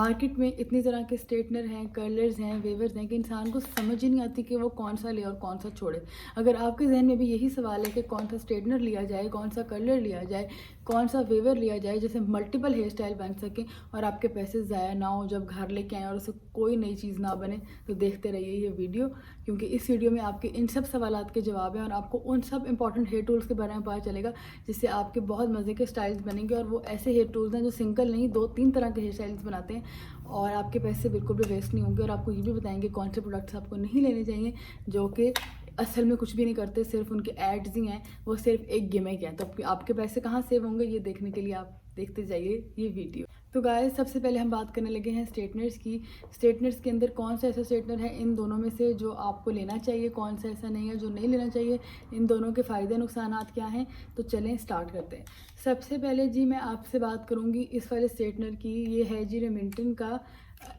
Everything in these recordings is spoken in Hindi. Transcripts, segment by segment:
मार्केट में इतनी तरह के स्ट्रेटनर हैं, कर्लर्स हैं, वेवर्स हैं कि इंसान को समझ ही नहीं आती कि वो कौन सा ले और कौन सा छोड़े। अगर आपके जहन में भी यही सवाल है कि कौन सा स्ट्रेटनर लिया जाए, कौन सा कर्लर लिया जाए, कौन सा वेवर लिया जाए जैसे मल्टीपल हेयर स्टाइल बन सकें और आपके पैसे ज़ाया ना हो जब घर लेके आएँ और उससे कोई नई चीज़ ना बने, तो देखते रहिए ये वीडियो, क्योंकि इस वीडियो में आपके इन सब सवालात के जवाब हैं और आपको उन सब इंपॉर्टेंट हेयर टूल्स के बारे में पता चलेगा जिससे आपके बहुत मज़े के स्टाइल्स बनेंगे। और वो ऐसे हेयर टूल्स हैं जो सिंगल नहीं 2-3 तरह के हेयर स्टाइल्स बनाते हैं और आपके पैसे बिल्कुल भी वेस्ट नहीं होंगे। और आपको ये भी बताएंगे कौन से प्रोडक्ट्स आपको नहीं लेने चाहिए जो कि असल में कुछ भी नहीं करते, सिर्फ उनके एड्स ही हैं, वो सिर्फ एक गिमिक है। तो आपके पैसे कहाँ सेव होंगे ये देखने के लिए आप देखते जाइए ये वीडियो। तो गाइस सबसे पहले हम बात करने लगे हैं स्ट्रेटनर्स की। स्ट्रेटनर्स के अंदर कौन सा ऐसा स्ट्रेटनर है इन दोनों में से जो आपको लेना चाहिए, कौन सा ऐसा नहीं है जो नहीं लेना चाहिए, इन दोनों के फ़ायदे नुकसानात क्या हैं। तो चलें स्टार्ट करते हैं। सबसे पहले जी मैं आपसे बात करूँगी इस वाले स्ट्रेटनर की। ये है जी रेमिंटन का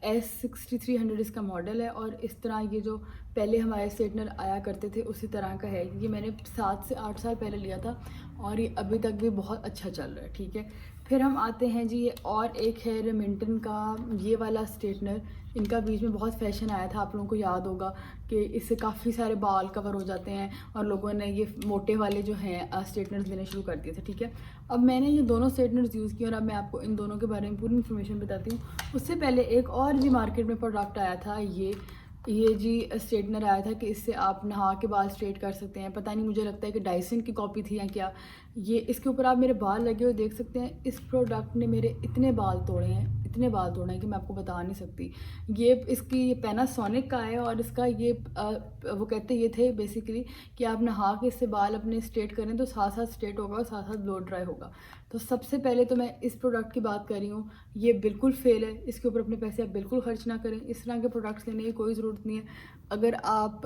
S6300 इसका मॉडल है और इस तरह ये जो पहले हमारे स्ट्रेटनर आया करते थे उसी तरह का है। ये मैंने 7 से 8 साल पहले लिया था और ये अभी तक भी बहुत अच्छा चल रहा है, ठीक है। फिर हम आते हैं जी ये और एक है रेमिंटन का ये वाला स्ट्रेटनर। इनका बीच में बहुत फैशन आया था, आप लोगों को याद होगा कि इससे काफ़ी सारे बाल कवर हो जाते हैं और लोगों ने ये मोटे वाले जो हैं स्ट्रेटनर्स लेने शुरू कर दिए थे, ठीक है। अब मैंने ये दोनों स्ट्रेटनर्स यूज़ किए और अब मैं आपको इन दोनों के बारे में पूरी इन्फॉर्मेशन बताती हूँ। उससे पहले एक और जी मार्केट में प्रोडक्ट आया था, ये जी स्ट्रेटनर आया था कि इससे आप नहा के बाल स्ट्रेट कर सकते हैं। पता नहीं, मुझे लगता है कि डाइसन की कॉपी थी या क्या। ये इसके ऊपर आप मेरे बाल लगे हुए देख सकते हैं। इस प्रोडक्ट ने मेरे इतने बाल तोड़े हैं, इतने बाल तोड़े हैं कि मैं आपको बता नहीं सकती। ये पैनासोनिक का है और इसका वो कहते ये थे बेसिकली कि आप नहा के इससे बाल अपने स्ट्रेट करें तो साथ साथ स्ट्रेट होगा और साथ साथ ब्लो ड्राई होगा। तो सबसे पहले तो मैं इस प्रोडक्ट की बात कर रही हूँ, ये बिल्कुल फेल है। इसके ऊपर अपने पैसे आप बिल्कुल खर्च ना करें। इस तरह के प्रोडक्ट्स लेने की कोई ज़रूरत नहीं है। अगर आप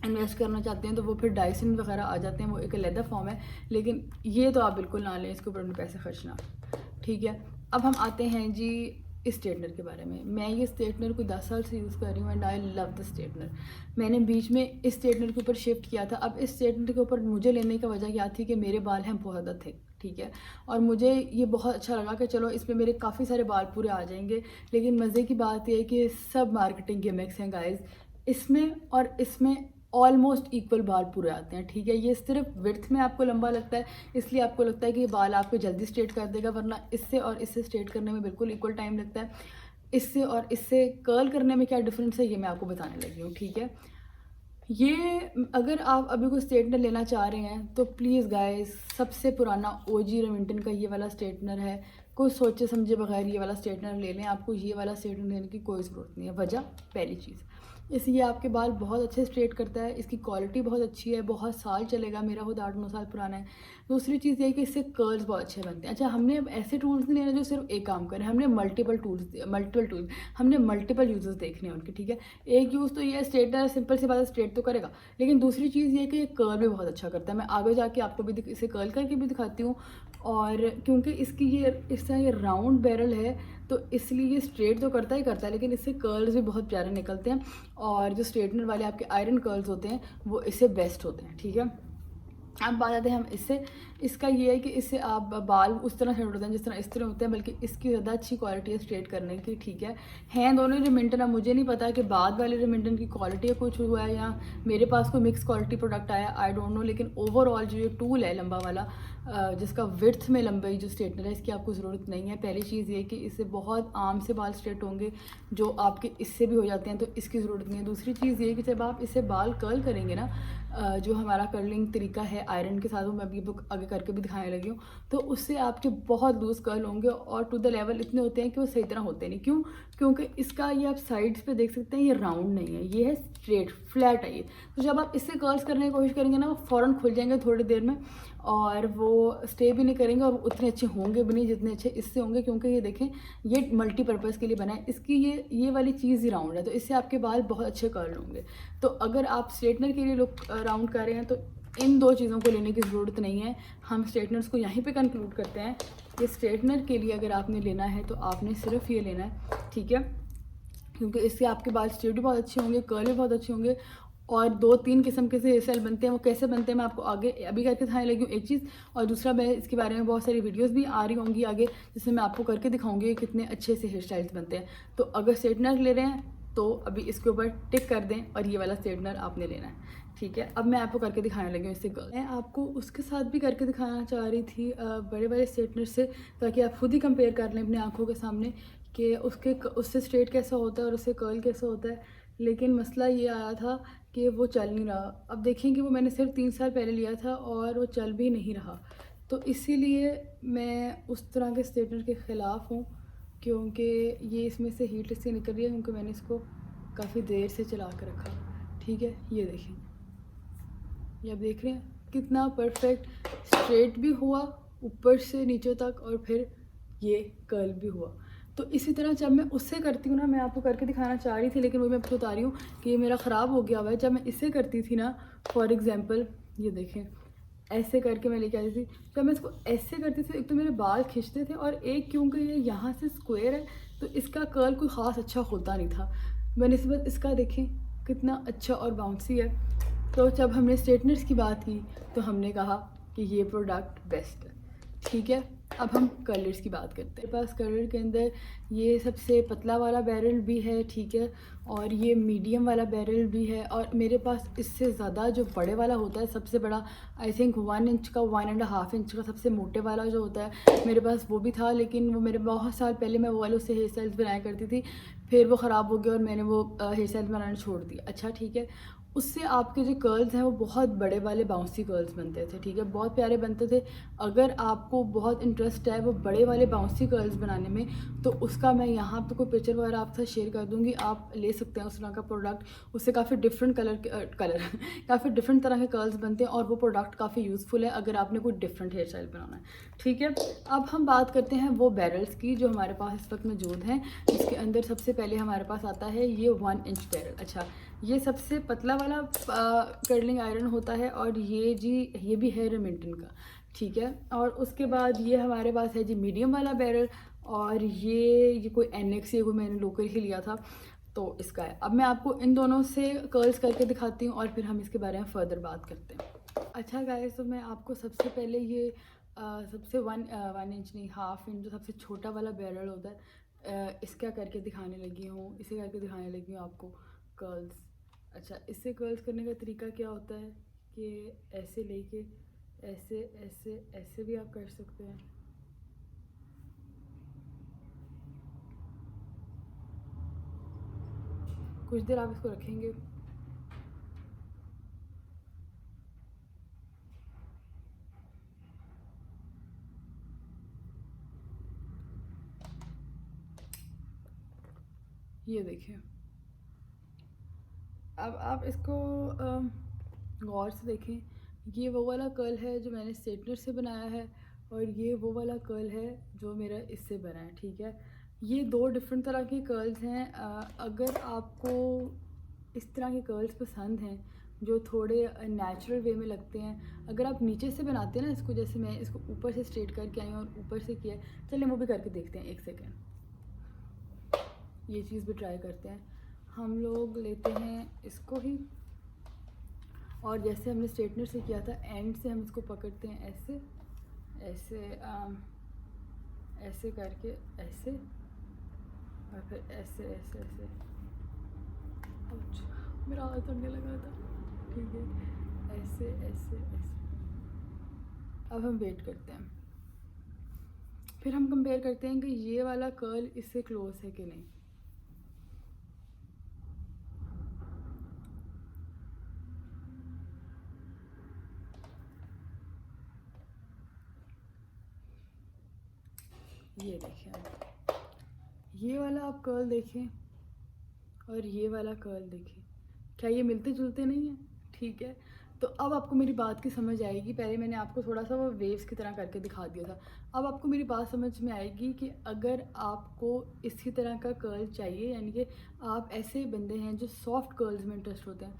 इन्वेस्ट करना चाहते हैं तो वो फिर डाइसन वगैरह आ जाते हैं, वो एक अलग फॉर्म है, लेकिन ये तो आप बिल्कुल ना लें, इसके ऊपर अपने पैसे खर्च ना, ठीक है। अब हम आते हैं जी इस स्ट्रेटनर के बारे में। मैं ये स्ट्रेटनर को 10 साल से यूज़ कर रही हूँ and I love the straightener. मैंने बीच में इस स्ट्रेटनर के ऊपर शिफ्ट किया था। अब इस स्ट्रेटनर के ऊपर मुझे लेने का वजह क्या थी कि मेरे बाल हैं बहुत ज़्यादा थिक, ठीक है, और मुझे ये बहुत अच्छा लगा कि चलो इसमें मेरे काफ़ी सारे बाल पूरे आ जाएंगे। लेकिन मज़े की बात यह है कि सब मार्केटिंग गिमिक्स हैं गाइज। इसमें और इसमें ऑलमोस्ट इक्वल बाल पूरे आते हैं, ठीक है। ये सिर्फ विड्थ में आपको लंबा लगता है, इसलिए आपको लगता है कि ये बाल आपको जल्दी स्ट्रेट कर देगा, वरना इससे और इससे स्ट्रेट करने में बिल्कुल इक्वल टाइम लगता है। इससे और इससे कर्ल करने में क्या डिफरेंस है ये मैं आपको बताने लगी हूँ, ठीक है। ये अगर आप अभी कोई स्ट्रेटनर लेना चाह रहे हैं तो प्लीज़ गाइस सबसे पुराना ओजी रेमिंटन का ये वाला स्ट्रेटनर है। कोई सोचे समझे बगैर ये वाला स्ट्रेटनर ले लें। आपको ये वाला स्ट्रेटनर लेने की कोई ज़रूरत नहीं है। वजह, पहली चीज़ इसलिए आपके बाल बहुत अच्छे स्ट्रेट करता है, इसकी क्वालिटी बहुत अच्छी है, बहुत साल चलेगा, मेरा खुद 8-9 साल पुराना है। दूसरी चीज़ ये है कि इससे कर्ल्स बहुत अच्छे बनते हैं। अच्छा, हमने अब ऐसे टूल्स नहीं लेने जो सिर्फ एक काम करें, हमने मल्टीपल टूल्स, हमने मल्टीपल यूजेस देखने हैं उनके, ठीक है। एक यूज़ तो ये है स्ट्रेटनर, सिंपल सी बात है स्ट्रेट तो करेगा, लेकिन दूसरी चीज़ ये है कि ये कर्ल भी बहुत अच्छा करता है। मैं आगे जाके आपको भी इसे कर्ल करके भी दिखाती हूँ। और क्योंकि इसकी ये इस तरह ये राउंड बैरल है तो इसलिए ये स्ट्रेट तो करता ही करता है, लेकिन इससे कर्ल्स भी बहुत प्यारे निकलते हैं। और जो स्ट्रेटनर वाले आपके आयरन कर्ल्स होते हैं वो इससे बेस्ट होते हैं, ठीक है। अब बात आते हैं हम इससे। इसका ये है कि इससे आप बाल उस तरह से होते हैं जिस तरह इस तरह होते हैं, बल्कि इसकी ज़्यादा अच्छी क्वालिटी है स्ट्रेट करने की, ठीक है। हैं दोनों रेमिंटन। अब मुझे नहीं पता कि बाद वाले रेमिंटन की क्वालिटी कुछ हुआ है या मेरे पास कोई मिक्स क्वालिटी प्रोडक्ट आया, आई डोंट नो। लेकिन ओवरऑल जो ये टूल है लंबा वाला जिसका विड्थ में लंबाई जो स्ट्रेटनर है, इसकी आपको ज़रूरत नहीं है। पहली चीज़ ये कि इससे बहुत आम से बाल स्ट्रेट होंगे जो आपके इससे भी हो जाते हैं, तो इसकी ज़रूरत नहीं है। दूसरी चीज़ ये कि जब आप इससे बाल कर्ल करेंगे ना, जो हमारा कर्लिंग तरीका है आयरन के साथ, वो मैं अभी आगे करके भी दिखाने लगी हूँ, तो उससे आपके बहुत लूज़ कर्ल होंगे और टू द लेवल इतने होते हैं कि वो सही तरह होते नहीं। क्यों? क्योंकि इसका ये आप साइड्स पे देख सकते हैं, ये राउंड नहीं है, ये है स्ट्रेट फ्लैट है ये। तो जब आप इससे कर्ल्स करने की कोशिश करेंगे ना, वो फ़ौरन खुल जाएंगे थोड़ी देर में और वो स्टे भी नहीं करेंगे और उतने अच्छे होंगे भी नहीं जितने अच्छे इससे होंगे। क्योंकि ये देखें, ये मल्टीपर्पज़ के लिए बना है, इसकी ये वाली चीज़ ही राउंड है, तो इससे आपके बाल बहुत अच्छे कर्ल होंगे। तो अगर आप स्ट्रेटनर के लिए लुक राउंड कर रहे हैं तो इन दो चीज़ों को लेने की ज़रूरत नहीं है। हम स्ट्रेटनर्स को यहीं पे कंक्लूड करते हैं कि स्ट्रेटनर के लिए अगर आपने लेना है तो आपने सिर्फ ये लेना है, ठीक है। क्योंकि इससे आपके बाल स्ट्रेट भी बहुत अच्छे होंगे, कर्ल भी बहुत अच्छे होंगे और 2-3 किस्म के से हेयर स्टाइल बनते हैं। वो कैसे बनते हैं मैं आपको आगे अभी करके दिखाने लगी हूँ एक चीज़, और दूसरा मैं इसके बारे में बहुत सारी वीडियोस भी आ रही होंगी आगे, जिसमें मैं आपको करके दिखाऊंगी कि कितने अच्छे से हेयर स्टाइल्स बनते हैं। तो अगर स्ट्रेटनर ले रहे हैं तो अभी इसके ऊपर टिक कर दें और ये वाला स्ट्रेटनर आपने लेना है, ठीक है। अब मैं आपको करके दिखाने लगी हूँ इससे गर्ल, मैं आपको उसके साथ भी करके दिखाना चाह रही थी बड़े बड़े स्ट्रेटनर से, ताकि आप खुद ही कंपेयर कर लें अपनी आँखों के सामने कि उससे स्ट्रेट कैसा होता है और उससे कर्ल कैसा होता है। लेकिन मसला ये आया था कि वो चल नहीं रहा। अब देखें कि वो मैंने सिर्फ 3 साल पहले लिया था और वो चल भी नहीं रहा। तो इसीलिए मैं उस तरह के स्ट्रेटनर के ख़िलाफ़ हूँ, क्योंकि ये इसमें से हीट इससे निकल रही है, क्योंकि मैंने इसको काफ़ी देर से चला कर रखा, ठीक है। ये देखें, ये आप देख रहे हैं कितना परफेक्ट स्ट्रेट भी हुआ ऊपर से नीचे तक, और फिर ये कर्ल भी हुआ। तो इसी तरह जब मैं उससे करती हूँ ना, मैं आपको करके दिखाना चाह रही थी लेकिन वही मैं आपको बता रही हूँ कि ये मेरा ख़राब हो गया हुआ है। जब मैं इससे करती थी ना, फॉर एग्ज़ाम्पल ये देखें, ऐसे करके मैं लेके आती थी। जब मैं इसको ऐसे करती थी, एक तो मेरे बाल खिंचते थे, और एक क्योंकि ये यहाँ से स्क्वायर है तो इसका कर्ल कोई ख़ास अच्छा होता नहीं था बनिस्बत इसका। देखें कितना अच्छा और बाउंसी है। तो जब हमने स्ट्रेटनर्स की बात की तो हमने कहा कि ये प्रोडक्ट बेस्ट है, ठीक है। अब हम कलर्स की बात करते हैं। मेरे पास कलर के अंदर ये सबसे पतला वाला बैरल भी है, ठीक है, और ये मीडियम वाला बैरल भी है, और मेरे पास इससे ज़्यादा जो बड़े वाला होता है, सबसे बड़ा आई थिंक 1 इंच का, 1.5 इंच का सबसे मोटे वाला जो होता है, मेरे पास वो भी था। लेकिन वो मेरे बहुत साल पहले मैं वो वाले उससे हेयर स्टाइल्स बनाया करती थी, फिर वो ख़राब हो गया और मैंने वो हेयर स्टाइल्स बनाना छोड़ दिया। अच्छा ठीक है, उससे आपके जो कर्ल्स हैं वो बहुत बड़े वाले बाउंसी कर्ल्स बनते थे, ठीक है, बहुत प्यारे बनते थे। अगर आपको बहुत इंटरेस्ट है वो बड़े वाले बाउंसी कर्ल्स बनाने में, तो उसका मैं यहाँ पे कोई पिक्चर वगैरह आपके साथ शेयर कर दूँगी, आप ले सकते हैं उस तरह का प्रोडक्ट। उससे काफ़ी डिफरेंट कलर काफ़ी डिफरेंट तरह के कर्ल्स बनते हैं, और वो प्रोडक्ट काफ़ी यूज़फुल है अगर आपने कोई डिफरेंट हेयर स्टाइल बनाना है, ठीक है। अब हम बात करते हैं वो बैरल्स की जो हमारे पास इस वक्त मौजूद हैं। इसके अंदर सबसे पहले हमारे पास आता है ये 1 इंच बैरल। अच्छा, ये सबसे पतला वाला कर्लिंग आयरन होता है, और ये भी है रेमिंटन का, ठीक है। और उसके बाद ये हमारे पास है जी मीडियम वाला बैरल, और ये कोई NX ये कोई मैंने लोकल ही लिया था तो इसका है। अब मैं आपको इन दोनों से कर्ल्स करके दिखाती हूँ और फिर हम इसके बारे में फ़र्दर बात करते हैं। अच्छा गाइस, तो मैं आपको सबसे पहले ये सबसे 1 इंच नहीं, 1/2 इंच जो सबसे छोटा वाला बैरल होता है, इसका करके दिखाने लगी हूँ। इसे करके दिखाने लगी हूँ आपको कर्ल्स। अच्छा, इससे कर्ल्स करने का तरीका क्या होता है कि ऐसे लेके ऐसे ऐसे ऐसे भी आप कर सकते हैं। कुछ देर आप इसको रखेंगे, ये देखिए। अब आप इसको गौर से देखें, ये वो वाला कर्ल है जो मैंने स्ट्रेटनर से बनाया है, और ये वो वाला कर्ल है जो मेरा इससे बना है, ठीक है। ये 2 डिफरेंट तरह के कर्ल्स हैं। अगर आपको इस तरह के कर्ल्स पसंद हैं जो थोड़े नेचुरल वे में लगते हैं, अगर आप नीचे से बनाते हैं ना इसको, जैसे मैं इसको ऊपर से स्ट्रेट करके आई हूँ और ऊपर से किया, चलिए वो भी करके देखते हैं, एक सेकेंड, ये चीज़ भी ट्राई करते हैं। हम लोग लेते हैं इसको ही, और जैसे हमने स्ट्रेटनर से किया था, एंड से हम इसको पकड़ते हैं ऐसे ऐसे ऐसे करके ऐसे, और फिर ऐसे ऐसे ऐसे। मेरा हाथ थकने लगा था, ठीक है, ऐसे ऐसे ऐसे। अब हम वेट करते हैं, फिर हम कंपेयर करते हैं कि ये वाला कर्ल इससे क्लोज है कि नहीं। ये देखें, ये वाला आप कर्ल देखें और ये वाला कर्ल देखें, क्या ये मिलते जुलते नहीं हैं, ठीक है। तो अब आपको मेरी बात की समझ आएगी। पहले मैंने आपको थोड़ा सा वो वेव्स की तरह करके दिखा दिया था, अब आपको मेरी बात समझ में आएगी कि अगर आपको इसी तरह का कर्ल चाहिए, यानी कि आप ऐसे बंदे हैं जो सॉफ्ट कर्ल्स में इंटरेस्ट होते हैं,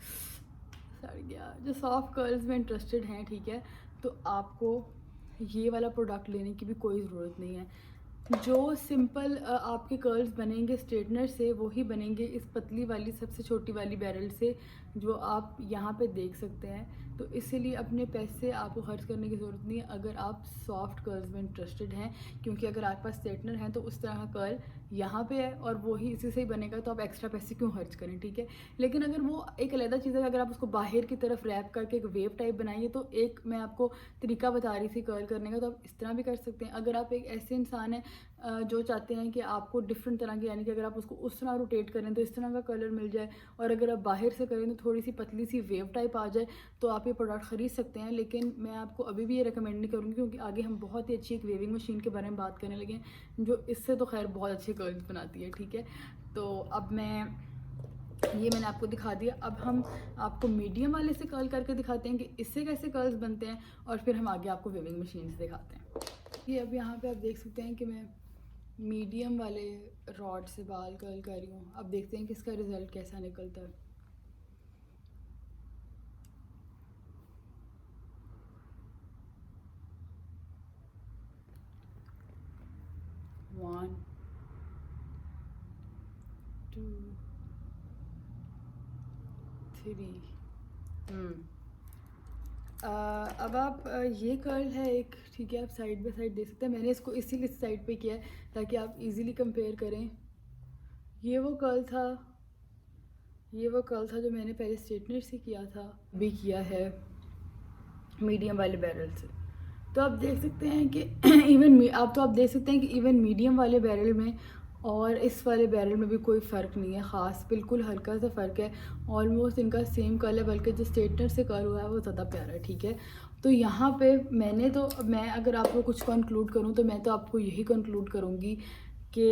सड़ गया, जो सॉफ्ट कर्ल्स में इंटरेस्टेड हैं, ठीक है, तो आपको ये वाला प्रोडक्ट लेने की भी कोई ज़रूरत नहीं है। जो सिंपल आपके कर्ल्स बनेंगे स्ट्रेटनर से, वो ही बनेंगे इस पतली वाली सबसे छोटी वाली बैरल से, जो आप यहाँ पे देख सकते हैं। तो इसीलिए अपने पैसे आपको खर्च करने की ज़रूरत नहीं है अगर आप सॉफ्ट कर्ल्स में इंटरेस्टेड हैं, क्योंकि अगर आपके पास स्ट्रेटनर है तो उस तरह का कर्ल यहाँ पे है और वो ही इसी से ही बनेगा, तो आप एक्स्ट्रा पैसे क्यों खर्च करें, ठीक है। लेकिन अगर वो एक अलग चीज़ है, अगर आप उसको बाहर की तरफ रैप करके एक वेव टाइप बनाइए, तो एक मैं आपको तरीका बता रही थी कर्ल करने का, तो आप इस तरह भी कर सकते हैं। अगर आप एक ऐसे इंसान हैं जो चाहते हैं कि आपको डिफरेंट तरह के, यानी कि अगर आप उसको उस तरह रोटेट करें तो इस तरह का कलर मिल जाए, और अगर आप बाहर से करें तो थोड़ी सी पतली सी वेव टाइप आ जाए, तो आप ये प्रोडक्ट ख़रीद सकते हैं। लेकिन मैं आपको अभी भी ये रिकमेंड नहीं करूँगी, क्योंकि आगे हम बहुत ही अच्छी एक वेविंग मशीन के बारे में बात करने लगे हैं, जो इससे तो खैर बहुत अच्छे कर्ल्स बनाती है, ठीक है। तो अब ये मैंने आपको दिखा दिया। अब हम आपको मीडियम वाले से कर्ल करके दिखाते हैं कि इससे कैसे कर्ल्स बनते हैं, और फिर हम आगे आपको वेविंग मशीन से दिखाते हैं। ये अब यहाँ पे आप देख सकते हैं कि मैं मीडियम वाले रॉड से बाल कर्ल कर रही हूँ। अब देखते हैं कि इसका रिज़ल्ट कैसा निकलता है। One, two, three. अब आप ये कर्ल है एक, ठीक है, आप साइड बाय साइड देख सकते हैं। मैंने इसको इसीलिए साइड पे किया है ताकि आप इजीली कंपेयर करें। ये वो कर्ल था, ये वो कर्ल था जो मैंने पहले स्ट्रेटनर से किया था, भी किया है मीडियम वाले बैरल से। तो आप देख सकते हैं कि आप देख सकते हैं कि इवन मीडियम वाले बैरल में और इस वाले बैरल में भी कोई फ़र्क नहीं है ख़ास, बिल्कुल हल्का सा फ़र्क है। ऑलमोस्ट इनका सेम कलर, बल्कि जो स्ट्रेटनर से कर्ल हुआ है वो ज़्यादा प्यारा है, ठीक है। तो यहाँ पे मैं अगर आपको कुछ कंक्लूड करूँ तो मैं तो आपको यही कंक्लूड करूँगी कि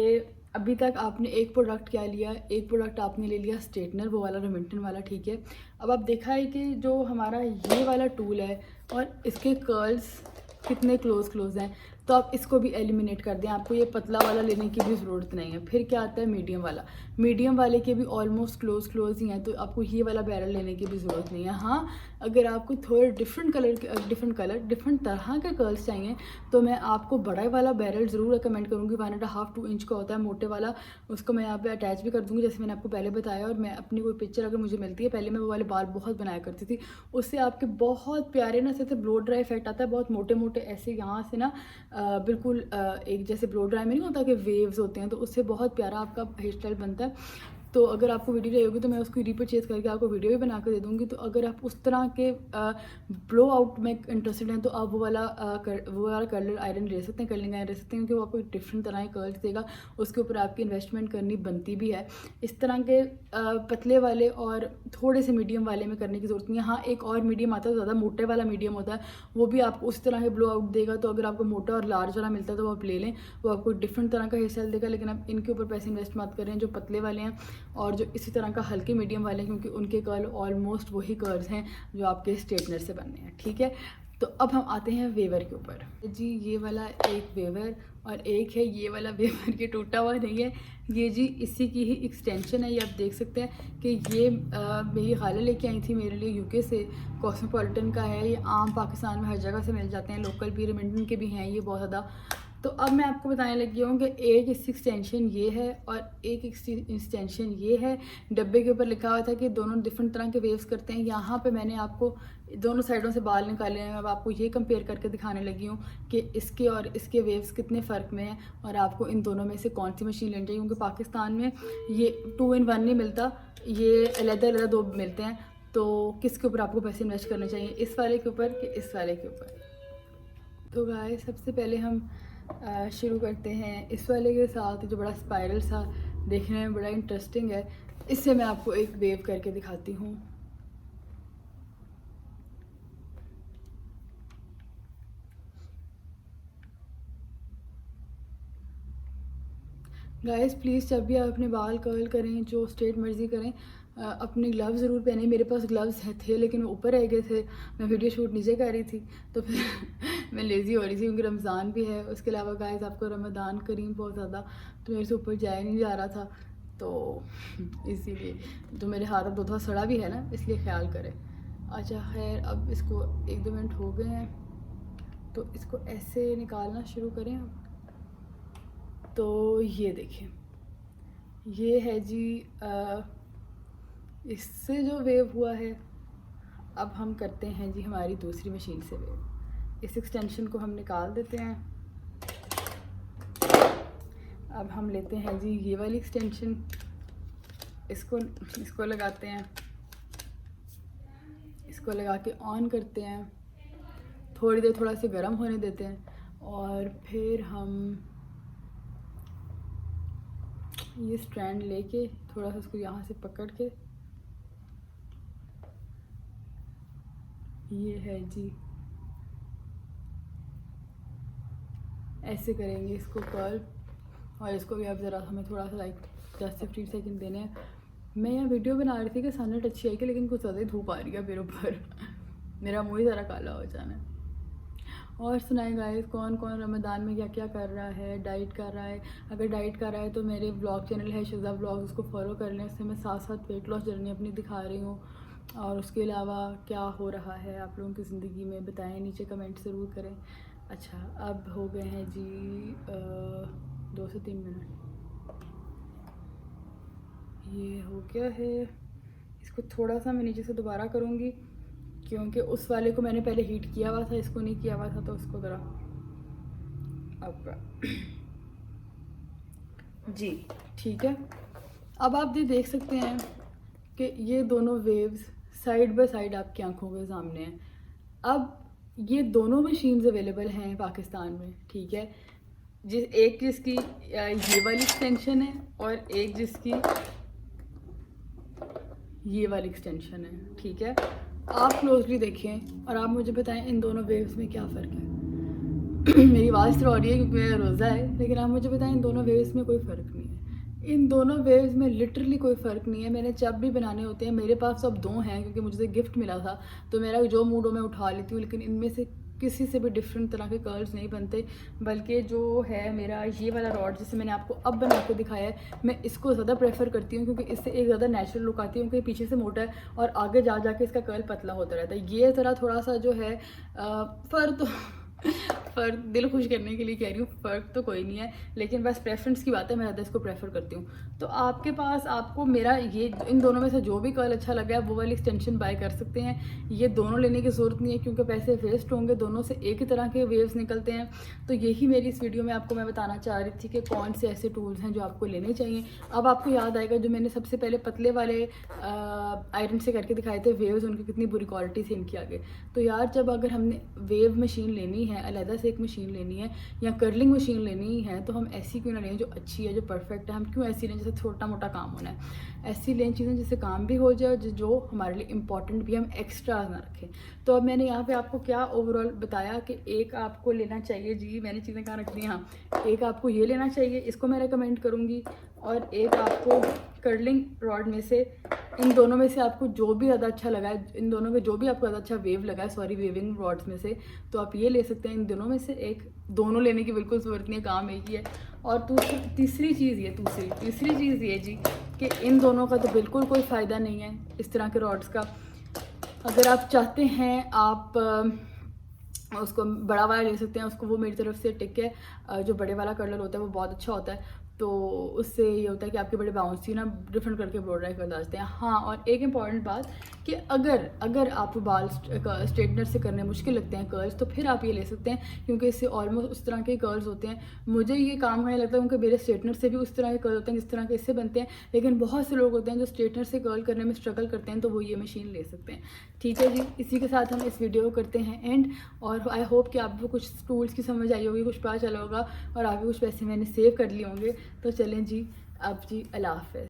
अभी तक आपने एक प्रोडक्ट क्या लिया, एक प्रोडक्ट आपने ले लिया स्ट्रेटनर, वो वाला रेमिंटन वाला, ठीक है। अब आप देखा है कि जो हमारा ये वाला टूल है और इसके कर्ल्स कितने क्लोज हैं, तो आप इसको भी एलिमिनेट कर दें। आपको ये पतला वाला लेने की भी ज़रूरत नहीं है। फिर क्या आता है मीडियम वाला, मीडियम वाले के भी ऑलमोस्ट क्लोज ही हैं, तो आपको ये वाला बैरल लेने की भी ज़रूरत नहीं है। हाँ, अगर आपको थोड़े डिफरेंट तरह के कर्ल्स चाहिए, तो मैं आपको बड़ा वाला बैरल ज़रूर रिकमेंड करूँगी। 1.5 2 इंच का होता है, मोटे वाला। उसको मैं यहाँ पे अटैच भी कर दूँगी, जैसे मैंने आपको पहले बताया। और मैं अपनी कोई पिक्चर अगर मुझे मिलती है, पहले मैं वो वाले बाल बहुत बनाया करती थी, उससे आपके बहुत प्यारे ना से ब्लो ड्राई इफेक्ट आता है। बहुत मोटे मोटे ऐसे यहाँ से ना बिल्कुल एक जैसे ब्लो ड्राई में नहीं होता कि वेव्स होते हैं, तो उससे बहुत प्यारा आपका हेयर स्टाइल बनता है। तो अगर आपको वीडियो चाहिए होगी तो मैं उसको रीपरचेज़ करके आपको वीडियो भी बना कर दे दूँगी। तो अगर आप उस तरह के ब्लो आउट में इंटरेस्टेड हैं, तो आप वो वाला कर्लर आयरन ले सकते हैं, कर्लिंग आयरन ले सकते हैं, क्योंकि वो आपको डिफरेंट तरह के कर्ल्स देगा। उसके ऊपर आपकी इन्वेस्टमेंट करनी बनती भी है। इस तरह के पतले वाले और थोड़े से मीडियम वाले में करने की ज़रूरत नहीं है। हाँ, एक और मीडियम आता है, ज़्यादा मोटे वाला मीडियम होता है, वो भी आपको उस तरह के ब्लो आउट देगा। तो अगर आपको मोटा और लार्ज वाला मिलता है तो आप ले लें, वो आपको डिफरेंट तरह का हेयर स्टाइल देगा। लेकिन आप इनके ऊपर पैसे इन्वेस्ट मत करें जो पतले वाले हैं और जो इसी तरह का हल्के मीडियम वाले हैं, क्योंकि उनके कर्ल ऑलमोस्ट वही कर्ल्स हैं जो आपके स्ट्रेटनर से बनने हैं, ठीक है। तो अब हम आते हैं वेवर के ऊपर जी। ये वाला एक वेवर और एक है ये वाला वेवर, ये टूटा हुआ नहीं है, ये जी इसी की ही एक्सटेंशन है। ये आप देख सकते हैं कि ये मेरी खाला लेके आई थी मेरे लिए यूके से, कॉस्मोपॉलिटन का है। ये आम पाकिस्तान में हर जगह से मिल जाते हैं, लोकल भी, रेमिंटन के भी हैं ये बहुत ज़्यादा। तो अब मैं आपको बताने लगी हूँ कि एक इसकी एक्सटेंशन ये है और एक एक्सटेंशन ये है। डब्बे के ऊपर लिखा हुआ था कि दोनों डिफरेंट तरह के वेव्स करते हैं। यहाँ पे मैंने आपको दोनों साइडों से बाल निकाले हैं। अब आपको ये कंपेयर करके दिखाने लगी हूँ कि इसके और इसके वेव्स कितने फ़र्क में हैं, और आपको इन दोनों में से कौन सी मशीन लेनी चाहिए, क्योंकि पाकिस्तान में ये 2 in 1 नहीं मिलता, ये अलग-अलग 2 मिलते हैं। तो किसके ऊपर आपको पैसे इन्वेस्ट करने चाहिए, इस वाले के ऊपर कि इस वाले के ऊपर। तो गाइस, सबसे पहले हम शुरू करते हैं इस वाले के साथ, जो बड़ा स्पाइरल सा देखने में बड़ा इंटरेस्टिंग है। इससे मैं आपको एक वेव करके दिखाती हूँ। गाइस प्लीज़ जब भी आप अपने बाल कर्ल करें, जो स्ट्रेट मर्जी करें, अपने ग्लव्स ज़रूर पहने। मेरे पास ग्लव्स थे लेकिन वो ऊपर रह गए थे, मैं वीडियो शूट नीचे कर रही थी, तो फिर मैं लेज़ी हो रही थी, क्योंकि रमज़ान भी है। उसके अलावा गाइस आपको रमज़ान करीम बहुत ज़्यादा, तो मेरे से ऊपर जाया नहीं जा रहा था, तो इसीलिए तो मेरे हाथ अब थोड़ा सड़ा भी है ना, इसलिए ख्याल करें। अच्छा खैर, अब इसको 1-2 मिनट हो गए हैं, तो इसको ऐसे निकालना शुरू करें। तो ये देखिए, ये है जी इससे जो वेव हुआ है। अब हम करते हैं जी हमारी दूसरी मशीन से वेव। इस एक्सटेंशन को हम निकाल देते हैं। अब हम लेते हैं जी ये वाली एक्सटेंशन, इसको लगाते हैं, इसको लगा के ऑन करते हैं, थोड़ी देर थोड़ा सा गर्म होने देते हैं और फिर हम ये स्ट्रैंड लेके थोड़ा सा इसको यहाँ से पकड़ के, ये है जी, ऐसे करेंगे इसको कर्ल। और इसको भी अब ज़रा हमें थोड़ा सा लाइक 10 से 15 सेकंड देने हैं। मैं यहाँ वीडियो बना रही थी कि सनलाइट अच्छी आएगी, लेकिन कुछ ज़्यादा ही धूप आ रही है मेरे ऊपर मेरा मुँह ही ज़रा काला हो जाना है। और सुनाए गाइस, कौन कौन रमज़ान में क्या क्या कर रहा है, डाइट कर रहा है। अगर डाइट कर रहा है तो मेरे ब्लॉग चैनल है शिज़ा ब्लॉग, उसको फॉलो कर लें। उससे मैं साथ साथ वेट लॉस जर्नी अपनी दिखा रही हूँ। और उसके अलावा क्या हो रहा है आप लोगों की ज़िंदगी में बताएं, नीचे कमेंट ज़रूर करें। अच्छा, अब हो गए हैं जी 2 से 3 मिनट। ये हो गया है। इसको थोड़ा सा मैं नीचे से दोबारा करूँगी क्योंकि उस वाले को मैंने पहले हीट किया हुआ था, इसको नहीं किया हुआ था, तो उसको ज़रा अब जी ठीक है। अब आप ये देख सकते हैं कि ये दोनों वेव्स साइड बाय साइड आपकी आंखों के सामने हैं। अब ये दोनों मशीन्स अवेलेबल हैं पाकिस्तान में, ठीक है। एक जिसकी ये वाली एक्सटेंशन है और एक जिसकी ये वाली एक्सटेंशन है, ठीक है। आप क्लोजली देखें और आप मुझे बताएं इन दोनों वेव्स में क्या फ़र्क है मेरी आवाज़ तो हो रही है क्योंकि मेरा रोज़ा है, लेकिन आप मुझे बताएं इन दोनों वेव्स में कोई फ़र्क नहीं है। इन दोनों वेव्स में लिटरली कोई फ़र्क नहीं है। मैंने जब भी बनाने होते हैं, मेरे पास अब 2 हैं क्योंकि मुझे गिफ्ट मिला था, तो मेरा जो मूड हो मैं उठा लेती हूँ, लेकिन इनमें से किसी से भी डिफरेंट तरह के कर्ल्स नहीं बनते। बल्कि जो है मेरा ये वाला रॉड जिसे मैंने आपको अब बना के दिखाया है, मैं इसको ज़्यादा प्रेफर करती हूँ क्योंकि इससे एक ज़्यादा नेचुरल लुक आती है, क्योंकि पीछे से मोटा है और आगे जा के इसका कर्ल पतला होता रहता है। ये ज़रा थोड़ा सा जो है फ़र्क तो फ़र्क दिल खुश करने के लिए कह रही हूँ, फ़र्क तो कोई नहीं है, लेकिन बस प्रेफरेंस की बात है, मैं ज़्यादा इसको प्रेफर करती हूँ। तो आपके पास आपको मेरा ये इन दोनों में से जो भी कर्ल अच्छा लगा है वो वाली एक्सटेंशन बाय कर सकते हैं। ये दोनों लेने की ज़रूरत नहीं है क्योंकि पैसे वेस्ट होंगे, दोनों से एक ही तरह के वेव्स निकलते हैं। तो यही मेरी इस वीडियो में आपको मैं बताना चाह रही थी कि कौन से ऐसे टूल्स हैं जो आपको लेने चाहिए। अब आपको याद आएगा जो मैंने सबसे पहले पतले वाले आयरन से करके दिखाए थे वेव्स, उनकी कितनी बुरी क्वालिटी थी इनकी आगे। तो यार जब अगर हमने वेव मशीन लेनी है, अलहदा से एक मशीन लेनी है या कर्लिंग मशीन लेनी है, तो हम ऐसी क्यों ना लें जो अच्छी है, जो परफेक्ट है। हम क्यों ऐसी लें जैसे छोटा मोटा काम होना है। ऐसी लें चीज़ें जिससे काम भी हो जाए, जो हमारे लिए इम्पॉर्टेंट भी, हम एक्स्ट्रा ना रखें। तो अब मैंने यहाँ पे आपको क्या ओवरऑल बताया कि एक आपको लेना चाहिए जी, मैंने चीज़ें कहाँ रख दी, हाँ, एक आपको ये लेना चाहिए, इसको मैं रेकमेंड करूँगी। और एक आपको कर्लिंग रॉड में से, इन दोनों में से आपको जो भी ज़्यादा अच्छा लगा है, इन दोनों में जो भी आपको ज़्यादा अच्छा वेव लगा है, सॉरी वेविंग रॉड्स में से, तो आप ये ले सकते हैं। इन दोनों में से एक, दोनों लेने की बिल्कुल ज़रूरत नहीं है, काम एक ही है। और तीसरी चीज़ ये जी कि इन दोनों का तो बिल्कुल कोई फ़ायदा नहीं है इस तरह के रॉड्स का। अगर आप चाहते हैं आप उसको बड़ा वाला ले सकते हैं, उसको वो मेरी तरफ से टिक है, जो बड़े वाला कर्लर होता है वो बहुत अच्छा होता है। तो उससे ये होता है कि आपके बड़े बाउंसी ना डिफरेंट करके ब्लो ड्राई कर देते हैं। हाँ, और एक इम्पॉर्टेंट बात कि अगर आप बाल स्ट्रेटनर से करने मुश्किल लगते हैं कर्ल्स, तो फिर आप ये ले सकते हैं क्योंकि इससे ऑलमोस्ट उस तरह के कर्ल्स होते हैं। मुझे ये काम करने लगता है क्योंकि मेरे स्ट्रेटनर से भी उस तरह के कर्ल होते हैं जिस तरह के इससे बनते हैं, लेकिन बहुत से लोग होते हैं जो स्ट्रेटनर से कर्ल करने में स्ट्रगल करते हैं, तो वो ये मशीन ले सकते हैं। ठीक है जी, इसी के साथ हम इस वीडियो को करते हैं एंड। और आई होप कि आपको कुछ टूल्स की समझ आई होगी, कुछ पता चला होगा और आपके कुछ पैसे मैंने सेव कर लिए होंगे। तो चलें जी, अब जी अल्लाह हाफ़िज़।